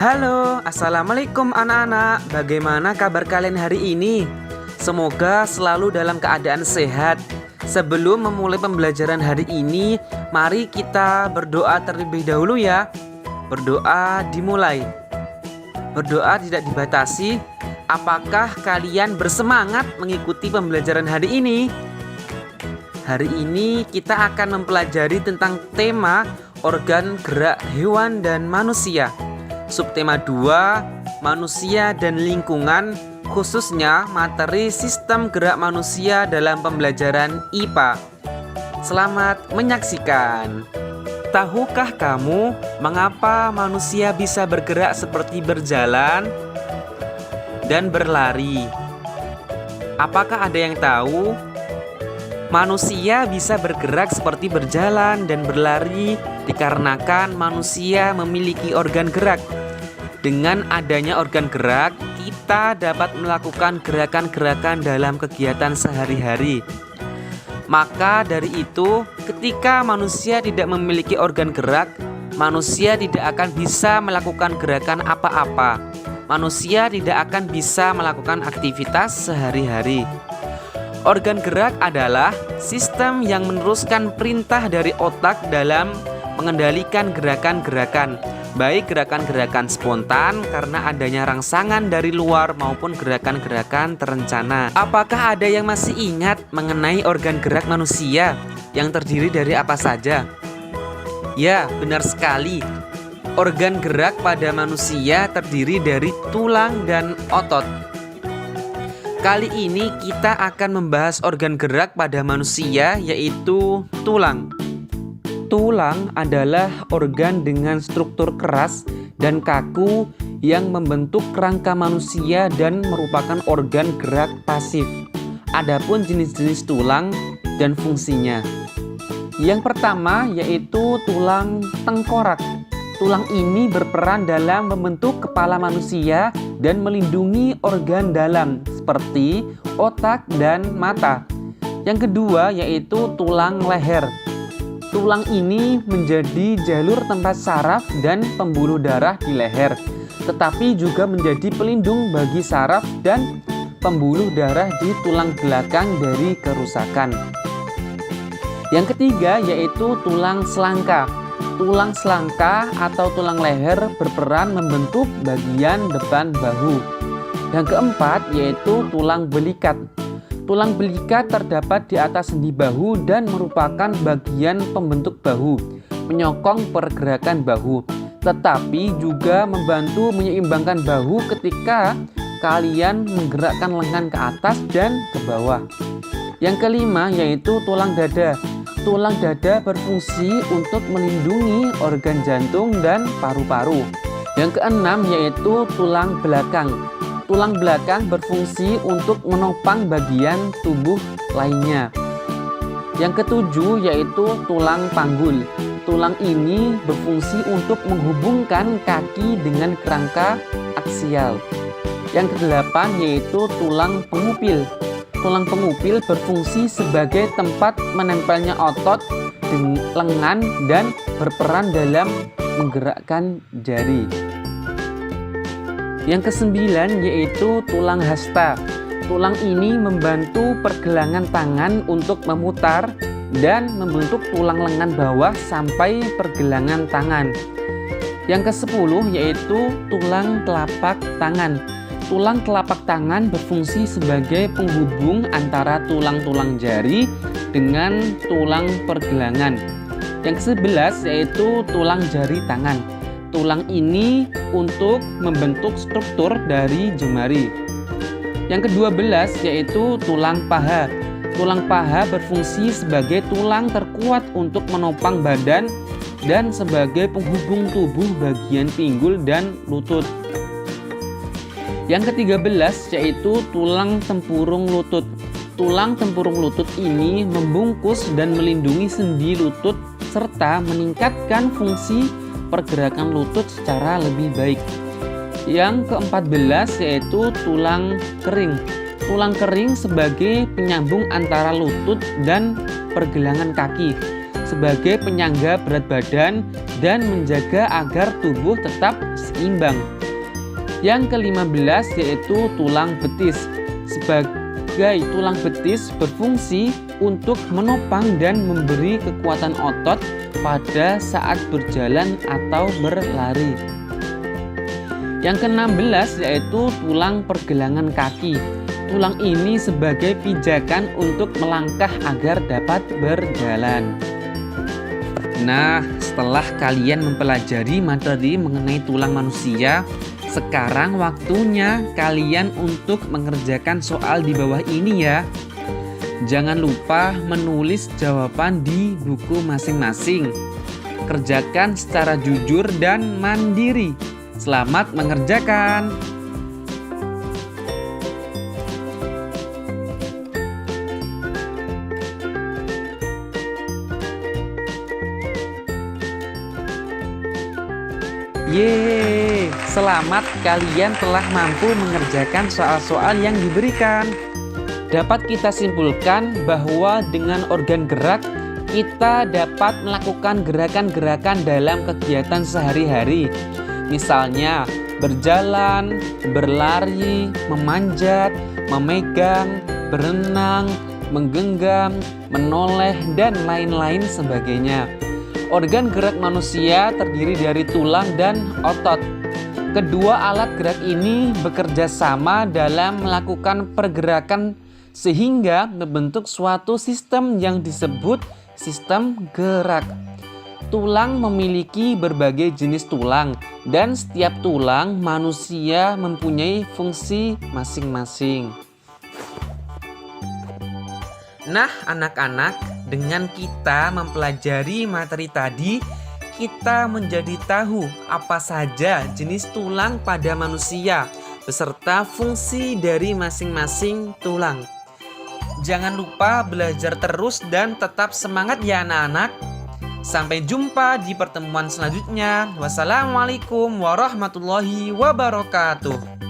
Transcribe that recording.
Halo, assalamualaikum anak-anak. Bagaimana kabar kalian hari ini? Semoga selalu dalam keadaan sehat. Sebelum memulai pembelajaran hari ini, mari kita berdoa terlebih dahulu ya. Berdoa dimulai. Berdoa tidak dibatasi. Apakah kalian bersemangat mengikuti pembelajaran hari ini? Hari ini kita akan mempelajari tentang tema organ gerak hewan dan manusia. Subtema 2, manusia dan lingkungan, khususnya materi sistem gerak manusia dalam pembelajaran IPA. Selamat menyaksikan. Tahukah kamu mengapa manusia bisa bergerak seperti berjalan dan berlari? Apakah ada yang tahu? Manusia bisa bergerak seperti berjalan dan berlari dikarenakan manusia memiliki organ gerak. Dengan adanya organ gerak, kita dapat melakukan gerakan-gerakan dalam kegiatan sehari-hari. Maka dari itu, ketika manusia tidak memiliki organ gerak, manusia tidak akan bisa melakukan gerakan apa-apa. Manusia tidak akan bisa melakukan aktivitas sehari-hari. Organ gerak adalah sistem yang meneruskan perintah dari otak dalam mengendalikan gerakan-gerakan, baik gerakan-gerakan spontan karena adanya rangsangan dari luar maupun gerakan-gerakan terencana. Apakah ada yang masih ingat mengenai organ gerak manusia yang terdiri dari apa saja? Ya, benar sekali. Organ gerak pada manusia terdiri dari tulang dan otot. Kali ini kita akan membahas organ gerak pada manusia, yaitu tulang. Tulang adalah organ dengan struktur keras dan kaku yang membentuk kerangka manusia dan merupakan organ gerak pasif. Adapun jenis-jenis tulang dan fungsinya. Yang pertama yaitu tulang tengkorak. Tulang ini berperan dalam membentuk kepala manusia dan melindungi organ dalam seperti otak dan mata. Yang kedua yaitu tulang leher. Tulang ini menjadi jalur tempat saraf dan pembuluh darah di leher, tetapi juga menjadi pelindung bagi saraf dan pembuluh darah di tulang belakang dari kerusakan. Yang ketiga yaitu tulang selangka. Tulang selangka atau tulang leher berperan membentuk bagian depan bahu. Yang keempat yaitu tulang belikat. Tulang belikat terdapat di atas sendi bahu dan merupakan bagian pembentuk bahu, menyokong pergerakan bahu, tetapi juga membantu menyeimbangkan bahu ketika kalian menggerakkan lengan ke atas dan ke bawah. Yang kelima yaitu tulang dada. Tulang dada berfungsi untuk melindungi organ jantung dan paru-paru. Yang keenam yaitu tulang belakang. Tulang belakang berfungsi untuk menopang bagian tubuh lainnya. Yang ketujuh yaitu tulang panggul. Tulang ini berfungsi untuk menghubungkan kaki dengan kerangka aksial. Yang kedelapan yaitu tulang pengupil. Tulang pengupil berfungsi sebagai tempat menempelnya otot dengan lengan dan berperan dalam menggerakkan jari. Yang kesembilan yaitu tulang hasta. Tulang ini membantu pergelangan tangan untuk memutar dan membentuk tulang lengan bawah sampai pergelangan tangan. Yang kesepuluh yaitu tulang telapak tangan. Tulang telapak tangan berfungsi sebagai penghubung antara tulang-tulang jari dengan tulang pergelangan. Yang ke-11 yaitu tulang jari tangan. Tulang ini untuk membentuk struktur dari jemari. Yang ke-12 yaitu tulang paha. Tulang paha berfungsi sebagai tulang terkuat untuk menopang badan dan sebagai penghubung tubuh bagian pinggul dan lutut. Yang ke-13 yaitu tulang tempurung lutut. Tulang tempurung lutut ini membungkus dan melindungi sendi lutut serta meningkatkan fungsi pergerakan lutut secara lebih baik. Yang ke-14 yaitu tulang kering. Tulang kering sebagai penyambung antara lutut dan pergelangan kaki, sebagai penyangga berat badan dan menjaga agar tubuh tetap seimbang. Yang ke-15 yaitu tulang betis. Sebagai tulang betis berfungsi untuk menopang dan memberi kekuatan otot pada saat berjalan atau berlari. Yang ke-16 yaitu tulang pergelangan kaki. Tulang ini sebagai pijakan untuk melangkah agar dapat berjalan. Nah, setelah kalian mempelajari materi mengenai tulang manusia, sekarang waktunya kalian untuk mengerjakan soal di bawah ini ya. Jangan lupa menulis jawaban di buku masing-masing. Kerjakan secara jujur dan mandiri. Selamat mengerjakan. Yeay, selamat kalian telah mampu mengerjakan soal-soal yang diberikan. Dapat kita simpulkan bahwa dengan organ gerak, kita dapat melakukan gerakan-gerakan dalam kegiatan sehari-hari. Misalnya, berjalan, berlari, memanjat, memegang, berenang, menggenggam, menoleh, dan lain-lain sebagainya. Organ gerak manusia terdiri dari tulang dan otot. Kedua alat gerak ini bekerja sama dalam melakukan pergerakan sehingga membentuk suatu sistem yang disebut sistem gerak. Tulang memiliki berbagai jenis tulang dan setiap tulang manusia mempunyai fungsi masing-masing. Nah, anak-anak, dengan kita mempelajari materi tadi, kita menjadi tahu apa saja jenis tulang pada manusia beserta fungsi dari masing-masing tulang. Jangan lupa belajar terus dan tetap semangat ya anak-anak. Sampai jumpa di pertemuan selanjutnya. Wassalamualaikum warahmatullahi wabarakatuh.